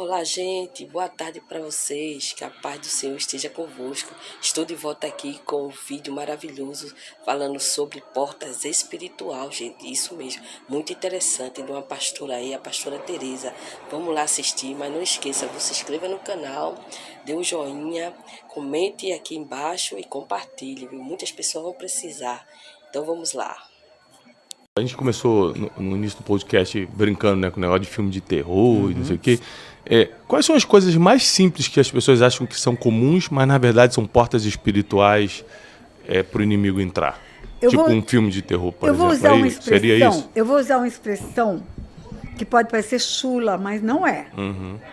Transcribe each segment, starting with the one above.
Olá, gente. Boa tarde para vocês. Que a paz do Senhor esteja convosco. Estou de volta aqui com um vídeo maravilhoso falando sobre portas espiritual, gente. Isso mesmo. Muito interessante de uma pastora aí, a pastora Teresa. Vamos lá assistir, mas não esqueça, se inscreva no canal, dê um joinha, comente aqui embaixo e compartilhe, viu? Muitas pessoas vão precisar. Então vamos lá. A gente começou no início do podcast brincando, né, com o negócio de filme de terror e não sei o quê. Quais são as coisas mais simples que as pessoas acham que são comuns, mas na verdade são portas espirituais para o inimigo entrar? Um filme de terror, por exemplo. Seria isso? Eu vou usar uma expressão que pode parecer chula, mas não é.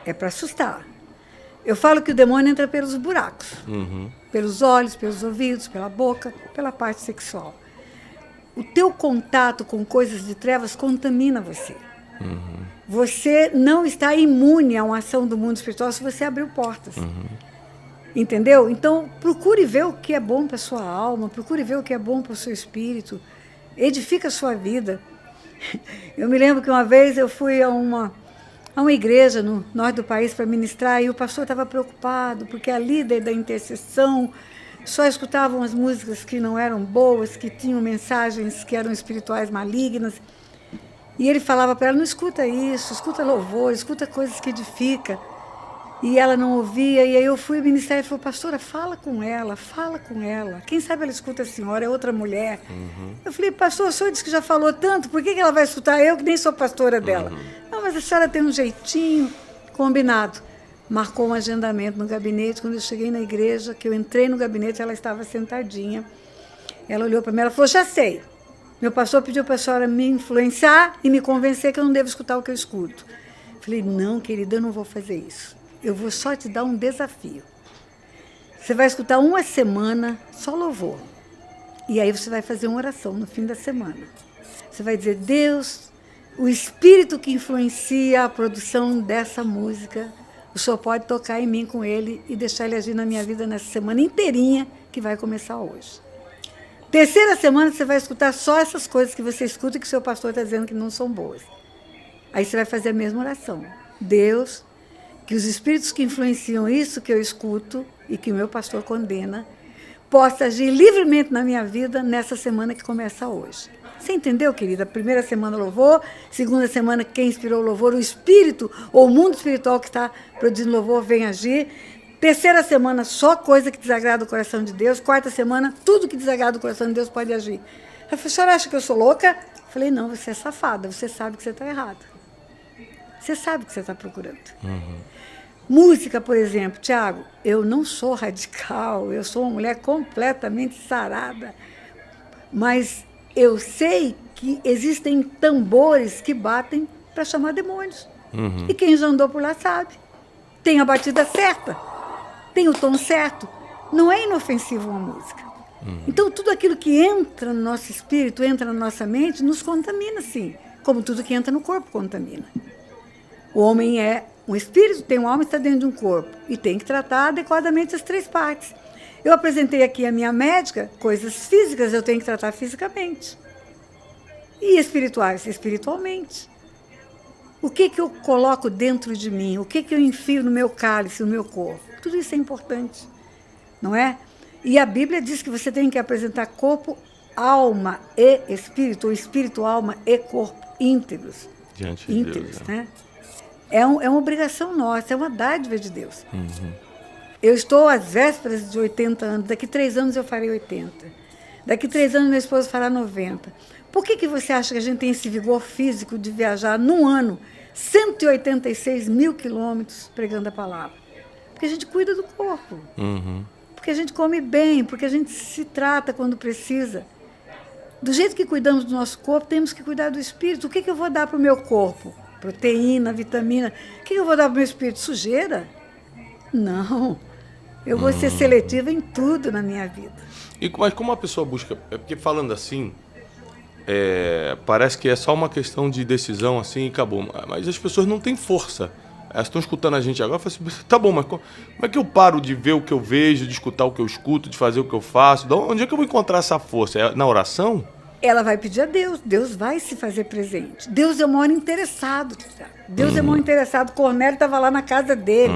É para assustar. Eu falo que o demônio entra pelos buracos. Pelos olhos, pelos ouvidos, pela boca, pela parte sexual. O teu contato com coisas de trevas contamina você. Você não está imune a uma ação do mundo espiritual se você abriu portas. Entendeu? Então, procure ver o que é bom para a sua alma, procure ver o que é bom para o seu espírito, edifica a sua vida. Eu me lembro que uma vez eu fui a uma igreja no norte do país para ministrar e o pastor estava preocupado, porque a líder da intercessão só escutavam as músicas que não eram boas, que tinham mensagens que eram espirituais malignas. E ele falava para ela, não escuta isso, escuta louvor, escuta coisas que edificam. E ela não ouvia, e aí eu fui ministrar e falou, pastora, fala com ela, fala com ela. Quem sabe ela escuta a senhora, é outra mulher. Eu falei, pastor, o senhor disse que já falou tanto, por que ela vai escutar eu, que nem sou pastora dela? Não, mas a senhora tem um jeitinho, combinado. Marcou um agendamento no gabinete. Quando eu cheguei na igreja, que eu entrei no gabinete, ela estava sentadinha. Ela olhou para mim, ela falou, já sei. Meu pastor pediu para a senhora me influenciar e me convencer que eu não devo escutar o que eu escuto. Falei, não, querida, eu não vou fazer isso. Eu vou só te dar um desafio. Você vai escutar uma semana só louvor. E aí você vai fazer uma oração no fim da semana. Você vai dizer, Deus, o espírito que influencia a produção dessa música, o senhor pode tocar em mim com ele e deixar ele agir na minha vida nessa semana inteirinha que vai começar hoje. Terceira semana você vai escutar só essas coisas que você escuta e que o seu pastor está dizendo que não são boas. Aí você vai fazer a mesma oração. Deus, que os espíritos que influenciam isso que eu escuto e que o meu pastor condena, possa agir livremente na minha vida nessa semana que começa hoje. Você entendeu, querida? Primeira semana louvor, segunda semana quem inspirou o louvor, o espírito ou o mundo espiritual que está produzindo louvor vem agir. Terceira semana só coisa que desagrada o coração de Deus. Quarta semana tudo que desagrada o coração de Deus pode agir. Ela falou, a senhora acha que eu sou louca? Eu falei, não, você é safada, você sabe que você está errada. Você sabe o que você está procurando. Música, por exemplo, Tiago, eu não sou radical, eu sou uma mulher completamente sarada, mas eu sei que existem tambores que batem para chamar demônios. E quem já andou por lá sabe. Tem a batida certa, tem o tom certo. Não é inofensivo uma música. Então, tudo aquilo que entra no nosso espírito, entra na nossa mente, nos contamina, sim. Como tudo que entra no corpo contamina. O homem é um espírito, tem uma alma e está dentro de um corpo. E tem que tratar adequadamente as três partes. Eu apresentei aqui a minha médica, coisas físicas eu tenho que tratar fisicamente. E espirituais, espiritualmente. O que eu coloco dentro de mim? O que eu enfio no meu cálice, no meu corpo? Tudo isso é importante, não é? E a Bíblia diz que você tem que apresentar corpo, alma e espírito, ou espírito, alma e corpo íntegros. Diante de Deus, né? É uma obrigação nossa, é uma dádiva de Deus. Eu estou às vésperas de 80 anos, daqui 3 anos eu farei 80. Daqui 3 anos meu esposo fará 90. Por que você acha que a gente tem esse vigor físico de viajar num ano 186 mil quilômetros pregando a palavra? Porque a gente cuida do corpo. Porque a gente come bem, porque a gente se trata quando precisa. Do jeito que cuidamos do nosso corpo, temos que cuidar do espírito. O que eu vou dar para o meu corpo? Proteína, vitamina. O que eu vou dar para o meu espírito? Sujeira? Não. Eu vou ser seletiva em tudo na minha vida. Mas como a pessoa busca... porque falando assim, parece que é só uma questão de decisão assim e acabou. Mas as pessoas não têm força. Elas estão escutando a gente agora e falam assim, tá bom, mas como é que eu paro de ver o que eu vejo, de escutar o que eu escuto, de fazer o que eu faço? Onde é que eu vou encontrar essa força? É na oração? ela vai pedir a Deus. Deus vai se fazer presente. Deus é o maior interessado. Deus é o maior interessado. Cornélio estava lá na casa dele.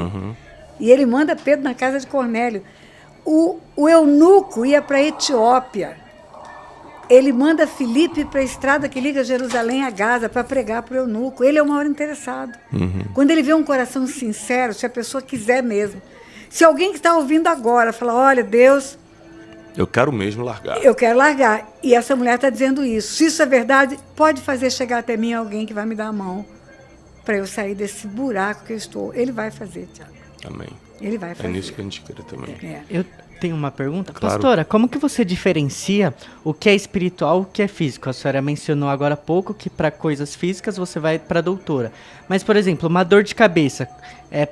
E ele manda Pedro na casa de Cornélio. O eunuco ia para a Etiópia. Ele manda Filipe para a estrada que liga Jerusalém a Gaza para pregar para o eunuco. Ele é o maior interessado. Quando ele vê um coração sincero, se a pessoa quiser mesmo. Se alguém que está ouvindo agora fala, olha, Deus... Eu quero mesmo largar. Eu quero largar. E essa mulher está dizendo isso. Se isso é verdade, pode fazer chegar até mim alguém que vai me dar a mão para eu sair desse buraco que eu estou. Ele vai fazer, Tiago. Amém. Ele vai fazer. É nisso que a gente quer também. Eu tenho uma pergunta. Claro. Pastora, como que você diferencia o que é espiritual e o que é físico? A senhora mencionou agora há pouco que para coisas físicas você vai para a doutora. Mas, por exemplo, uma dor de cabeça,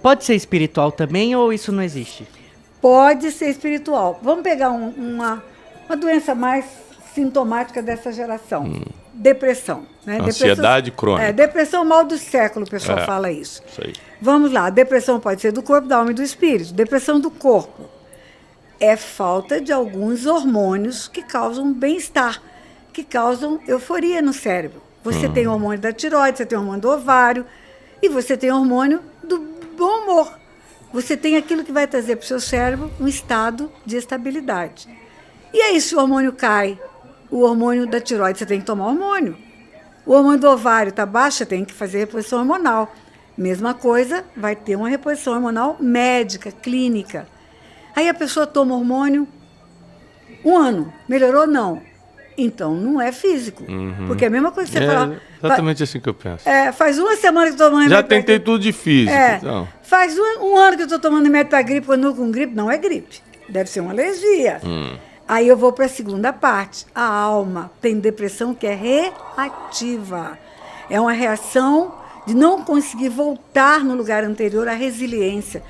pode ser espiritual também ou isso não existe? Pode ser espiritual. Vamos pegar uma doença mais sintomática dessa geração. Depressão. Né? Ansiedade crônica. Depressão mal do século, o pessoal fala isso. Isso aí. Vamos lá, depressão pode ser do corpo, da alma e do espírito. Depressão do corpo é falta de alguns hormônios que causam bem-estar, que causam euforia no cérebro. Você tem o hormônio da tireoide, você tem o hormônio do ovário e você tem o hormônio do bom humor. Você tem aquilo que vai trazer para o seu cérebro um estado de estabilidade. E aí, se o hormônio cai, o hormônio da tireoide, você tem que tomar hormônio. O hormônio do ovário está baixo, você tem que fazer reposição hormonal. Mesma coisa, vai ter uma reposição hormonal médica, clínica. Aí a pessoa toma hormônio 1 ano, melhorou? Não. Então, não é físico. Porque é a mesma coisa que você falar... Exatamente assim que eu penso. Faz 1 semana que eu estou tomando remédio. Já tentei tudo de físico. Então. Faz um ano que eu estou tomando remédio para gripe, quando com gripe, não é gripe. Deve ser uma alergia. Aí eu vou para a segunda parte. A alma tem depressão que é reativa. É uma reação de não conseguir voltar no lugar anterior, a resiliência,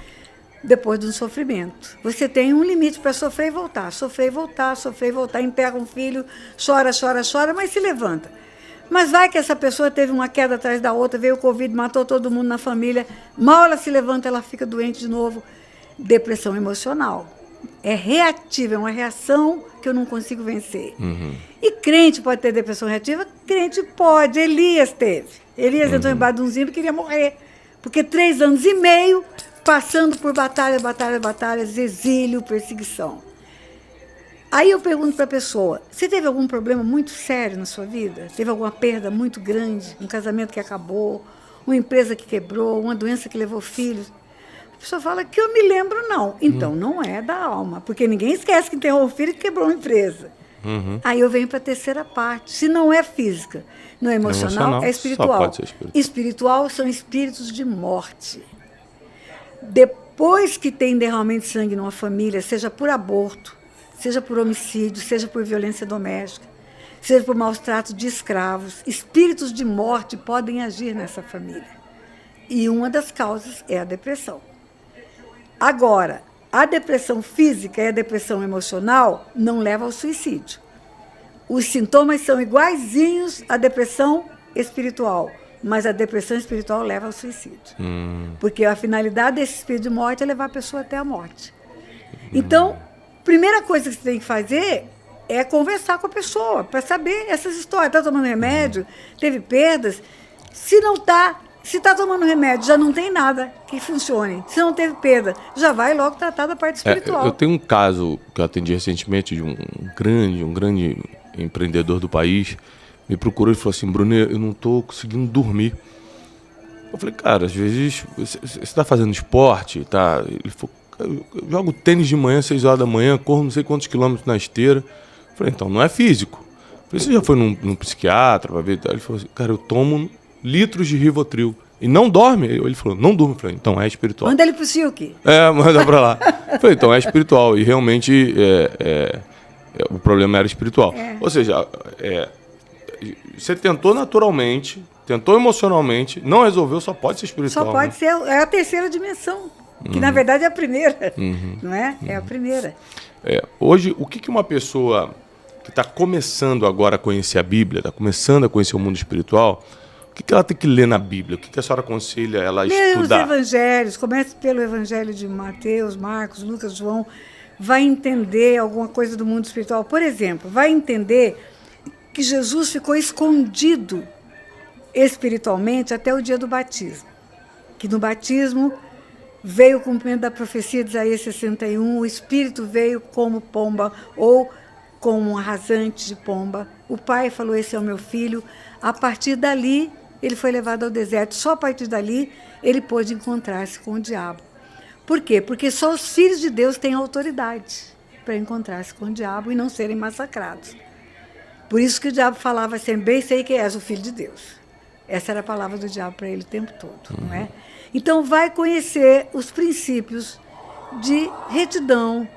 depois de um sofrimento. Você tem um limite para sofrer e voltar. Sofrer e voltar, sofrer e voltar. Enterra um filho, chora, chora, chora, mas se levanta. Mas vai que essa pessoa teve uma queda atrás da outra, veio o Covid, matou todo mundo na família. Mal ela se levanta, ela fica doente de novo. Depressão emocional. É reativa, é uma reação que eu não consigo vencer. E crente pode ter depressão reativa? Crente pode. Elias teve. Elias entrou embaixo de um zimbro e queria morrer. Porque 3 anos e meio passando por batalhas, exílio, perseguição. Aí eu pergunto para a pessoa, você teve algum problema muito sério na sua vida? Teve alguma perda muito grande? Um casamento que acabou? Uma empresa que quebrou? Uma doença que levou filhos? A pessoa fala que eu me lembro, não. Então, não é da alma, porque ninguém esquece que enterrou um filho e quebrou uma empresa. Aí eu venho para a terceira parte. Se não é física, não é emocional, é espiritual. Só pode ser espiritual. Espiritual são espíritos de morte. Depois que tem derramamento de sangue numa família, seja por aborto, seja por homicídio, seja por violência doméstica, seja por maus tratos de escravos, espíritos de morte podem agir nessa família. E uma das causas é a depressão. Agora, a depressão física e a depressão emocional não levam ao suicídio. Os sintomas são iguaizinhos à depressão espiritual, mas a depressão espiritual leva ao suicídio. Porque a finalidade desse espírito de morte é levar a pessoa até a morte. Então, a primeira coisa que você tem que fazer é conversar com a pessoa, para saber essas histórias. Está tomando remédio? Teve perdas? Se não está, se está tomando remédio, já não tem nada que funcione. Se não teve perda, já vai logo tratar da parte espiritual. Eu tenho um caso que eu atendi recentemente de um grande empreendedor do país. Me procurou e falou assim, Bruno, eu não estou conseguindo dormir. Eu falei, cara, às vezes você está fazendo esporte, tá? Ele falou, eu jogo tênis de manhã, 6 horas da manhã, corro não sei quantos quilômetros na esteira. Eu falei, então, não é físico. Eu falei, você já foi num psiquiatra para ver? Ele falou assim, cara, eu tomo litros de Rivotril. E não dorme? Ele falou, não durmo. Eu falei, então é espiritual. Manda ele pro Silk. Manda pra lá. Eu falei, então é espiritual. E realmente o problema era espiritual. Ou seja, você tentou naturalmente, tentou emocionalmente, não resolveu, só pode ser espiritual. Só pode ser, é a terceira dimensão, que na verdade é a primeira, não é? É a primeira. Hoje, o que uma pessoa que está começando agora a conhecer a Bíblia, está começando a conhecer o mundo espiritual, o que ela tem que ler na Bíblia? O que a senhora aconselha ela a estudar? Lê os evangelhos, comece pelo evangelho de Mateus, Marcos, Lucas, João, vai entender alguma coisa do mundo espiritual. Por exemplo, vai entender que Jesus ficou escondido espiritualmente até o dia do batismo. Que no batismo veio o cumprimento da profecia de Isaías 61, o Espírito veio como pomba ou como um rasante de pomba. O pai falou, esse é o meu filho. A partir dali, ele foi levado ao deserto. Só a partir dali, ele pôde encontrar-se com o diabo. Por quê? Porque só os filhos de Deus têm autoridade para encontrar-se com o diabo e não serem massacrados. Por isso que o diabo falava assim, bem sei que és o filho de Deus. Essa era a palavra do diabo para ele o tempo todo, não é? Então vai conhecer os princípios de retidão,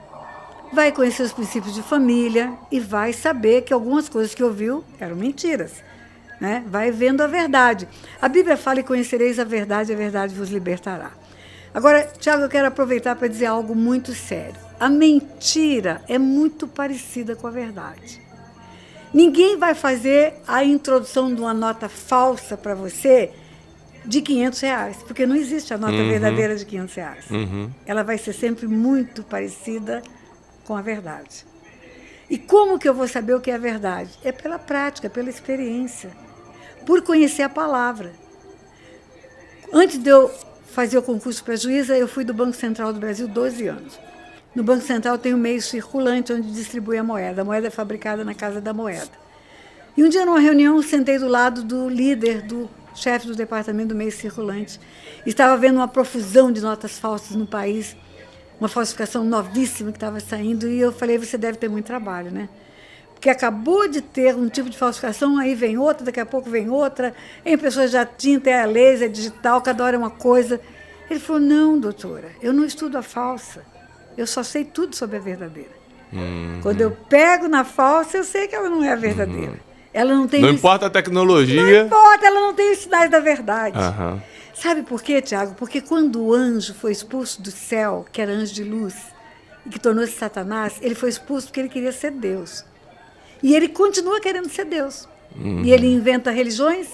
vai conhecer os princípios de família e vai saber que algumas coisas que ouviu eram mentiras, né? Vai vendo a verdade. A Bíblia fala e conhecereis a verdade vos libertará. Agora, Tiago, eu quero aproveitar para dizer algo muito sério. A mentira é muito parecida com a verdade. Ninguém vai fazer a introdução de uma nota falsa para você de R$500, porque não existe a nota verdadeira de R$500. Ela vai ser sempre muito parecida com a verdade. E como que eu vou saber o que é a verdade? É pela prática, pela experiência, por conhecer a palavra. Antes de eu fazer o concurso para juíza, eu fui do Banco Central do Brasil 12 anos. No Banco Central tem um meio circulante onde distribui a moeda. A moeda é fabricada na Casa da Moeda. E um dia, numa reunião, sentei do lado do líder, do chefe do departamento do meio circulante. Estava vendo uma profusão de notas falsas no país, uma falsificação novíssima que estava saindo, e eu falei, você deve ter muito trabalho, né? Porque acabou de ter um tipo de falsificação, aí vem outra, daqui a pouco vem outra, em pessoas já tinta, é a laser, é digital, cada hora é uma coisa. Ele falou, não, doutora, eu não estudo a falsa, eu só sei tudo sobre a verdadeira. Quando eu pego na falsa, eu sei que ela não é a verdadeira. Ela não tem Não importa a tecnologia. Não importa, ela não tem os sinais da verdade. Sabe por quê, Tiago? Porque quando o anjo foi expulso do céu, que era anjo de luz, e que tornou-se Satanás, ele foi expulso porque ele queria ser Deus. E ele continua querendo ser Deus. E ele inventa religiões,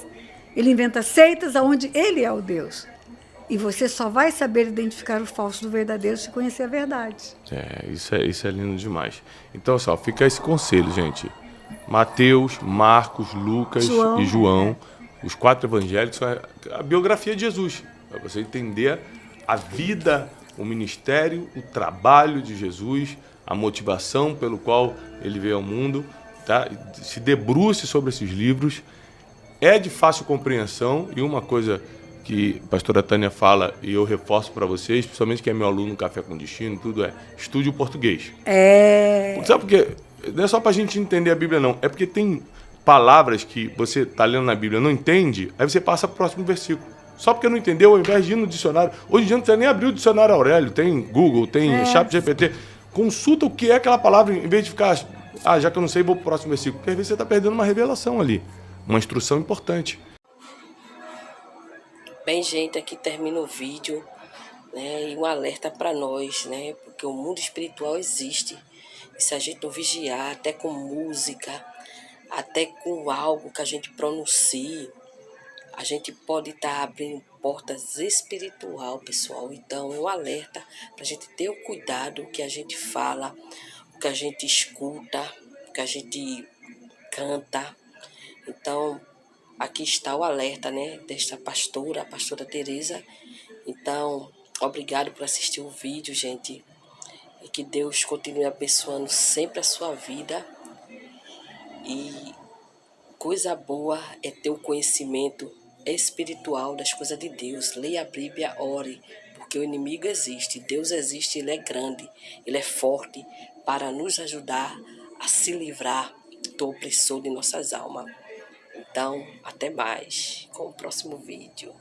ele inventa seitas onde ele é o Deus. E você só vai saber identificar o falso do verdadeiro se conhecer a verdade. Isso é lindo demais. Então, só fica esse conselho, gente. Mateus, Marcos, Lucas e João, os 4 evangelhos, são a biografia de Jesus. Para você entender a vida, o ministério, o trabalho de Jesus, a motivação pelo qual ele veio ao mundo. Tá? Se debruce sobre esses livros. É de fácil compreensão, e uma coisa que a pastora Tânia fala, e eu reforço para vocês, principalmente quem é meu aluno no Café com Destino, tudo estude o português. Sabe por quê? Não é só para a gente entender a Bíblia, não. É porque tem palavras que você está lendo na Bíblia e não entende, aí você passa para o próximo versículo. Só porque não entendeu, ao invés de ir no dicionário. Hoje em dia não precisa nem abrir o dicionário Aurélio, tem Google, tem ChatGPT. Consulta o que é aquela palavra, em vez de ficar, já que eu não sei, vou para o próximo versículo. Porque às vezes você está perdendo uma revelação ali, uma instrução importante. Bem, gente, aqui termina o vídeo, né, e um alerta para nós, né, porque o mundo espiritual existe. E se a gente não vigiar, até com música, até com algo que a gente pronuncie, a gente pode estar abrindo portas espiritual, pessoal. Então, é um alerta para a gente ter o cuidado que a gente fala, o que a gente escuta, o que a gente canta. Então, aqui está o alerta, né, desta pastora, a pastora Teresa. Então, obrigado por assistir o vídeo, gente. E que Deus continue abençoando sempre a sua vida. E coisa boa é ter o conhecimento espiritual das coisas de Deus. Leia a Bíblia, ore, porque o inimigo existe, Deus existe, ele é grande, ele é forte para nos ajudar a se livrar do opressor de nossas almas. Então, até mais com o próximo vídeo.